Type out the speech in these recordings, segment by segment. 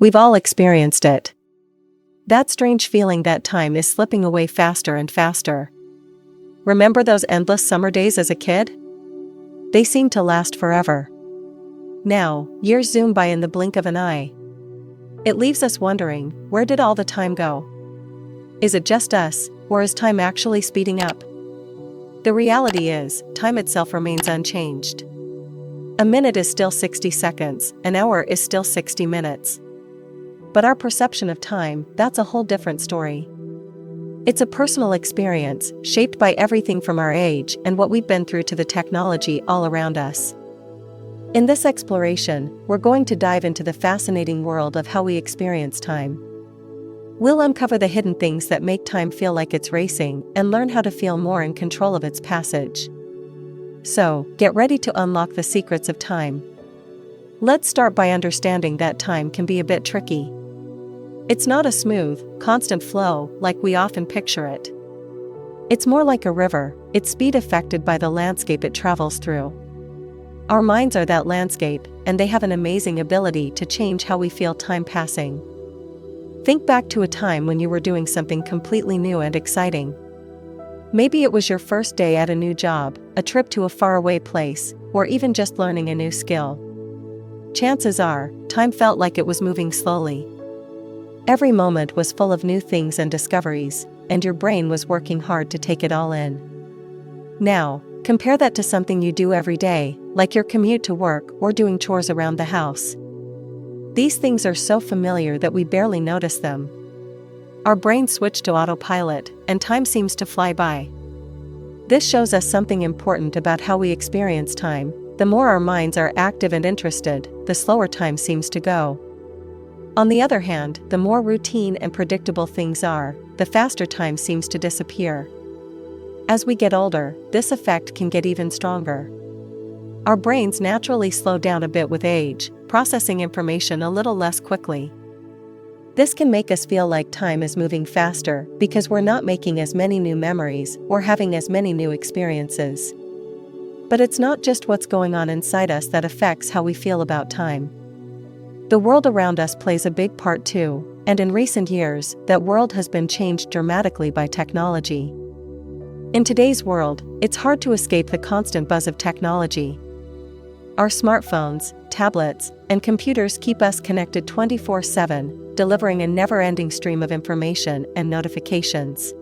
We've all experienced it. That strange feeling that time is slipping away faster and faster. Remember those endless summer days as a kid? They seemed to last forever. Now, years zoom by in the blink of an eye. It leaves us wondering, where did all the time go? Is it just us, or is time actually speeding up? The reality is, time itself remains unchanged. A minute is still 60 seconds, an hour is still 60 minutes. But our perception of time, that's a whole different story. It's a personal experience, shaped by everything from our age and what we've been through to the technology all around us. In this exploration, we're going to dive into the fascinating world of how we experience time. We'll uncover the hidden things that make time feel like it's racing and learn how to feel more in control of its passage. So, get ready to unlock the secrets of time. Let's start by understanding that time can be a bit tricky. It's not a smooth, constant flow like we often picture it. It's more like a river, its speed affected by the landscape it travels through. Our minds are that landscape, and they have an amazing ability to change how we feel time passing. Think back to a time when you were doing something completely new and exciting. Maybe it was your first day at a new job, a trip to a faraway place, or even just learning a new skill. Chances are, time felt like it was moving slowly. Every moment was full of new things and discoveries, and your brain was working hard to take it all in. Now, compare that to something you do every day, like your commute to work or doing chores around the house. These things are so familiar that we barely notice them. Our brains switch to autopilot, and time seems to fly by. This shows us something important about how we experience time. The more our minds are active and interested, the slower time seems to go. On the other hand, the more routine and predictable things are, the faster time seems to disappear. As we get older, this effect can get even stronger. Our brains naturally slow down a bit with age, processing information a little less quickly. This can make us feel like time is moving faster because we're not making as many new memories or having as many new experiences. But it's not just what's going on inside us that affects how we feel about time. The world around us plays a big part too, and in recent years, that world has been changed dramatically by technology. In today's world, it's hard to escape the constant buzz of technology. Our smartphones, tablets, and computers keep us connected 24/7, delivering a never-ending stream of information and notifications.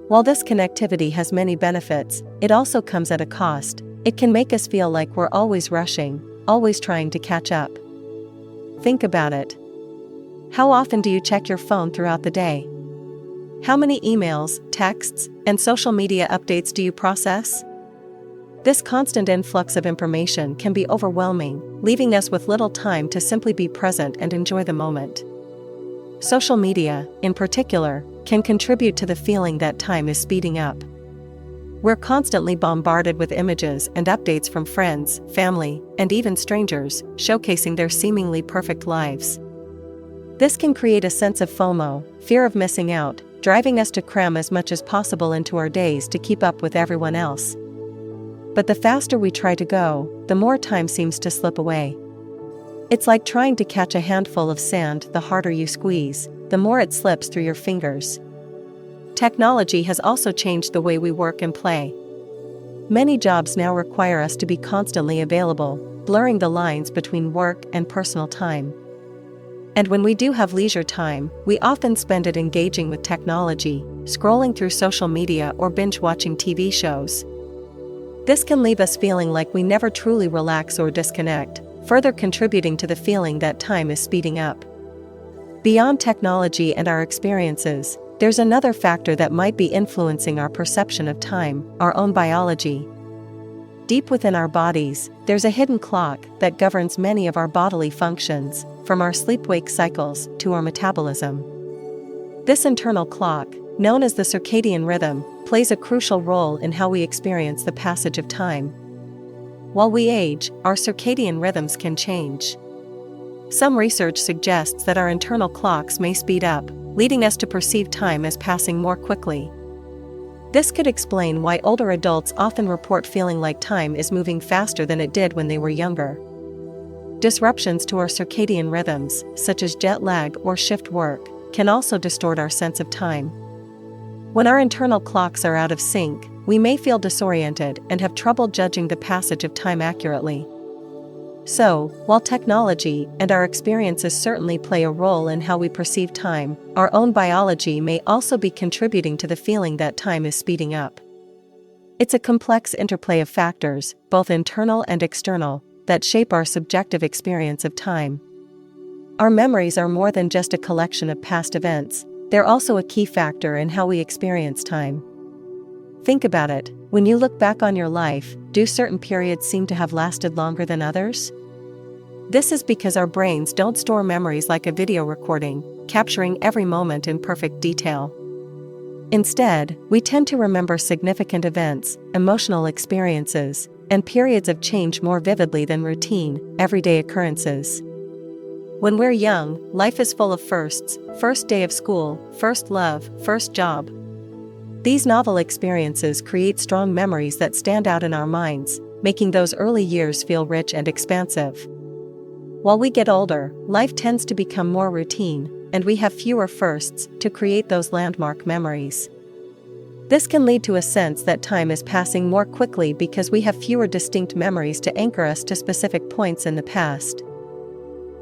While this connectivity has many benefits, it also comes at a cost. It can make us feel like we're always rushing, always trying to catch up. Think about it. How often do you check your phone throughout the day? How many emails, texts, and social media updates do you process? This constant influx of information can be overwhelming, leaving us with little time to simply be present and enjoy the moment. Social media, in particular, can contribute to the feeling that time is speeding up. We're constantly bombarded with images and updates from friends, family, and even strangers, showcasing their seemingly perfect lives. This can create a sense of FOMO, fear of missing out, driving us to cram as much as possible into our days to keep up with everyone else. But the faster we try to go, the more time seems to slip away. It's like trying to catch a handful of sand. The harder you squeeze, the more it slips through your fingers. Technology has also changed the way we work and play. Many jobs now require us to be constantly available, blurring the lines between work and personal time. And when we do have leisure time, we often spend it engaging with technology, scrolling through social media or binge-watching TV shows. This can leave us feeling like we never truly relax or disconnect, further contributing to the feeling that time is speeding up. Beyond technology and our experiences, there's another factor that might be influencing our perception of time: our own biology. Deep within our bodies, there's a hidden clock that governs many of our bodily functions, from our sleep-wake cycles to our metabolism. This internal clock, known as the circadian rhythm, plays a crucial role in how we experience the passage of time. While we age, our circadian rhythms can change. Some research suggests that our internal clocks may speed up, leading us to perceive time as passing more quickly. This could explain why older adults often report feeling like time is moving faster than it did when they were younger. Disruptions to our circadian rhythms, such as jet lag or shift work, can also distort our sense of time. When our internal clocks are out of sync, we may feel disoriented and have trouble judging the passage of time accurately. So, while technology and our experiences certainly play a role in how we perceive time, our own biology may also be contributing to the feeling that time is speeding up. It's a complex interplay of factors, both internal and external, that shape our subjective experience of time. Our memories are more than just a collection of past events, they're also a key factor in how we experience time. Think about it, when you look back on your life, do certain periods seem to have lasted longer than others? This is because our brains don't store memories like a video recording, capturing every moment in perfect detail. Instead, we tend to remember significant events, emotional experiences, and periods of change more vividly than routine, everyday occurrences. When we're young, life is full of firsts: first day of school, first love, first job. These novel experiences create strong memories that stand out in our minds, making those early years feel rich and expansive. While we get older, life tends to become more routine, and we have fewer firsts to create those landmark memories. This can lead to a sense that time is passing more quickly because we have fewer distinct memories to anchor us to specific points in the past.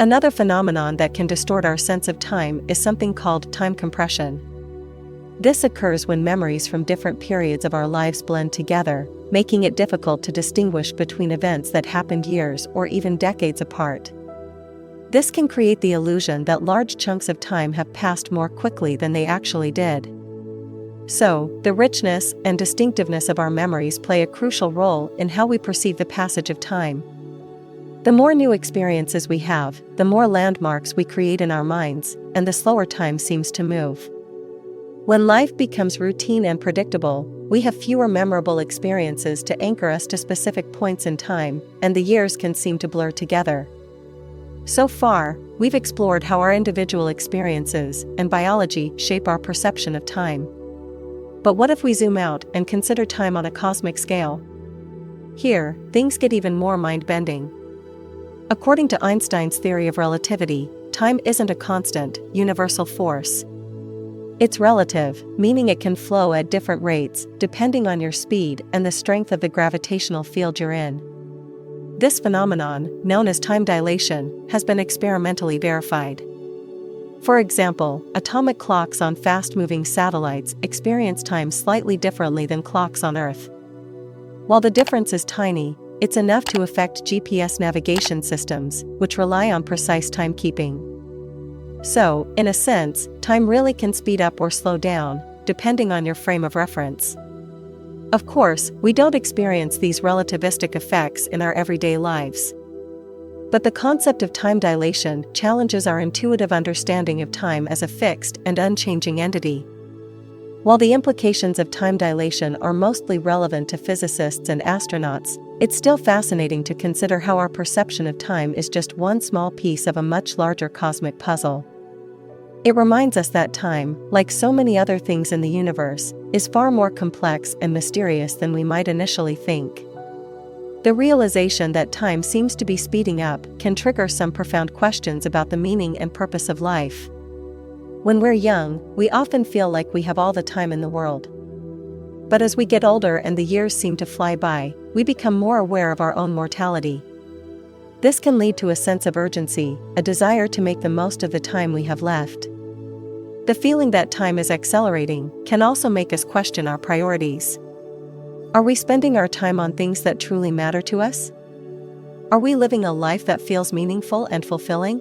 Another phenomenon that can distort our sense of time is something called time compression. This occurs when memories from different periods of our lives blend together, making it difficult to distinguish between events that happened years or even decades apart. This can create the illusion that large chunks of time have passed more quickly than they actually did. So, the richness and distinctiveness of our memories play a crucial role in how we perceive the passage of time. The more new experiences we have, the more landmarks we create in our minds, and the slower time seems to move. When life becomes routine and predictable, we have fewer memorable experiences to anchor us to specific points in time, and the years can seem to blur together. So far, we've explored how our individual experiences and biology shape our perception of time. But what if we zoom out and consider time on a cosmic scale? Here, things get even more mind-bending. According to Einstein's theory of relativity, time isn't a constant, universal force. It's relative, meaning it can flow at different rates, depending on your speed and the strength of the gravitational field you're in. This phenomenon, known as time dilation, has been experimentally verified. For example, atomic clocks on fast-moving satellites experience time slightly differently than clocks on Earth. While the difference is tiny, it's enough to affect GPS navigation systems, which rely on precise timekeeping. So, in a sense, time really can speed up or slow down, depending on your frame of reference. Of course, we don't experience these relativistic effects in our everyday lives. But the concept of time dilation challenges our intuitive understanding of time as a fixed and unchanging entity. While the implications of time dilation are mostly relevant to physicists and astronauts, it's still fascinating to consider how our perception of time is just one small piece of a much larger cosmic puzzle. It reminds us that time, like so many other things in the universe, is far more complex and mysterious than we might initially think. The realization that time seems to be speeding up can trigger some profound questions about the meaning and purpose of life. When we're young, we often feel like we have all the time in the world. But as we get older and the years seem to fly by, we become more aware of our own mortality. This can lead to a sense of urgency, a desire to make the most of the time we have left. The feeling that time is accelerating can also make us question our priorities. Are we spending our time on things that truly matter to us? Are we living a life that feels meaningful and fulfilling?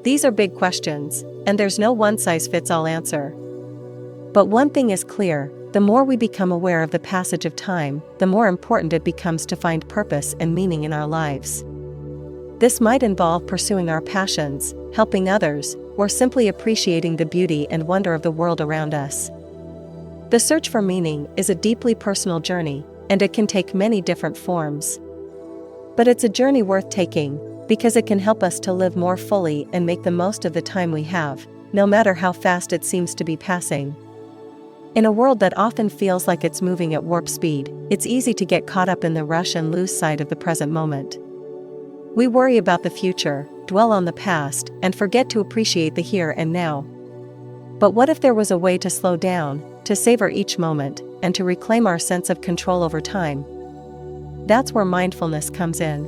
These are big questions, and there's no one-size-fits-all answer. But one thing is clear, the more we become aware of the passage of time, the more important it becomes to find purpose and meaning in our lives. This might involve pursuing our passions, helping others, or simply appreciating the beauty and wonder of the world around us. The search for meaning is a deeply personal journey, and it can take many different forms. But it's a journey worth taking, because it can help us to live more fully and make the most of the time we have, no matter how fast it seems to be passing. In a world that often feels like it's moving at warp speed, it's easy to get caught up in the rush and lose sight of the present moment. We worry about the future, dwell on the past, and forget to appreciate the here and now. But what if there was a way to slow down, to savor each moment, and to reclaim our sense of control over time? That's where mindfulness comes in.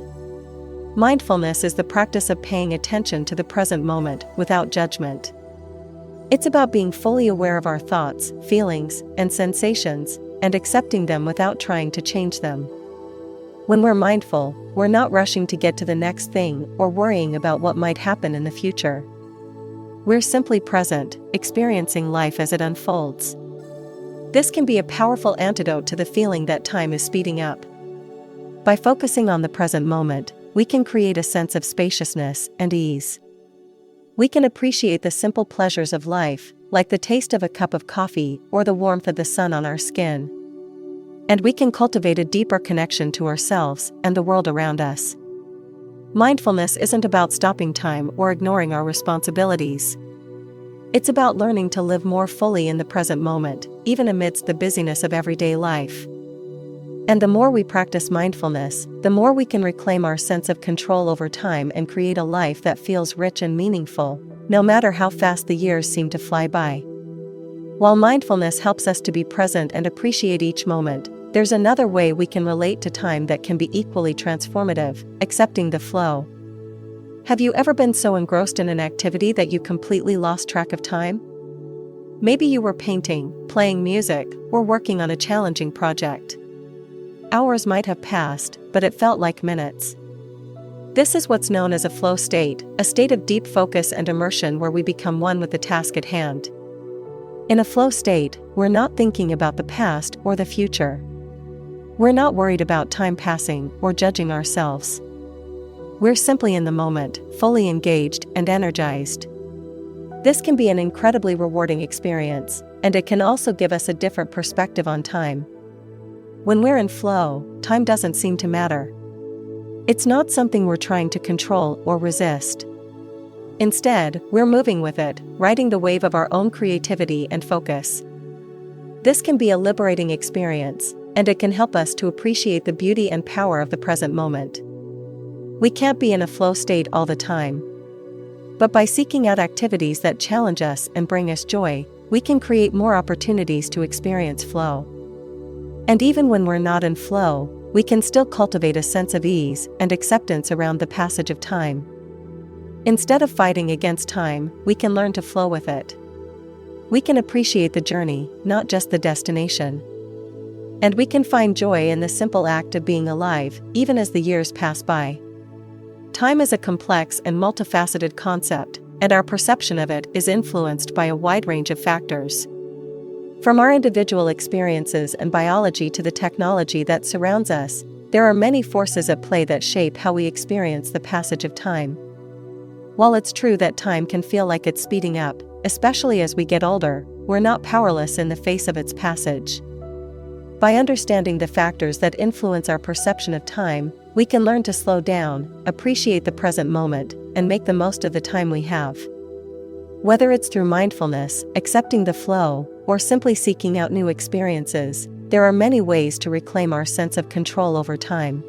Mindfulness is the practice of paying attention to the present moment without judgment. It's about being fully aware of our thoughts, feelings, and sensations, and accepting them without trying to change them. When we're mindful, we're not rushing to get to the next thing or worrying about what might happen in the future. We're simply present, experiencing life as it unfolds. This can be a powerful antidote to the feeling that time is speeding up. By focusing on the present moment, we can create a sense of spaciousness and ease. We can appreciate the simple pleasures of life, like the taste of a cup of coffee or the warmth of the sun on our skin. And we can cultivate a deeper connection to ourselves and the world around us. Mindfulness isn't about stopping time or ignoring our responsibilities. It's about learning to live more fully in the present moment, even amidst the busyness of everyday life. And the more we practice mindfulness, the more we can reclaim our sense of control over time and create a life that feels rich and meaningful, no matter how fast the years seem to fly by. While mindfulness helps us to be present and appreciate each moment, there's another way we can relate to time that can be equally transformative: accepting the flow. Have you ever been so engrossed in an activity that you completely lost track of time? Maybe you were painting, playing music, or working on a challenging project. Hours might have passed, but it felt like minutes. This is what's known as a flow state, a state of deep focus and immersion where we become one with the task at hand. In a flow state, we're not thinking about the past or the future. We're not worried about time passing or judging ourselves. We're simply in the moment, fully engaged and energized. This can be an incredibly rewarding experience, and it can also give us a different perspective on time. When we're in flow, time doesn't seem to matter. It's not something we're trying to control or resist. Instead, we're moving with it, riding the wave of our own creativity and focus. This can be a liberating experience, and it can help us to appreciate the beauty and power of the present moment. We can't be in a flow state all the time. But by seeking out activities that challenge us and bring us joy, we can create more opportunities to experience flow. And even when we're not in flow, we can still cultivate a sense of ease and acceptance around the passage of time. Instead of fighting against time, we can learn to flow with it. We can appreciate the journey, not just the destination. And we can find joy in the simple act of being alive, even as the years pass by. Time is a complex and multifaceted concept, and our perception of it is influenced by a wide range of factors. From our individual experiences and biology to the technology that surrounds us, there are many forces at play that shape how we experience the passage of time. While it's true that time can feel like it's speeding up, especially as we get older, we're not powerless in the face of its passage. By understanding the factors that influence our perception of time, we can learn to slow down, appreciate the present moment, and make the most of the time we have. Whether it's through mindfulness, accepting the flow, or simply seeking out new experiences, there are many ways to reclaim our sense of control over time.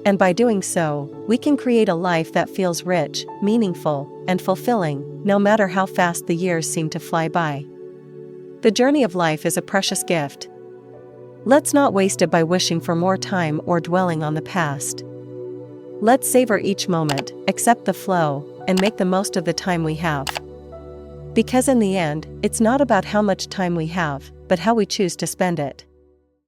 And by doing so, we can create a life that feels rich, meaningful, and fulfilling, no matter how fast the years seem to fly by. The journey of life is a precious gift. Let's not waste it by wishing for more time or dwelling on the past. Let's savor each moment, accept the flow, and make the most of the time we have. Because in the end, it's not about how much time we have, but how we choose to spend it.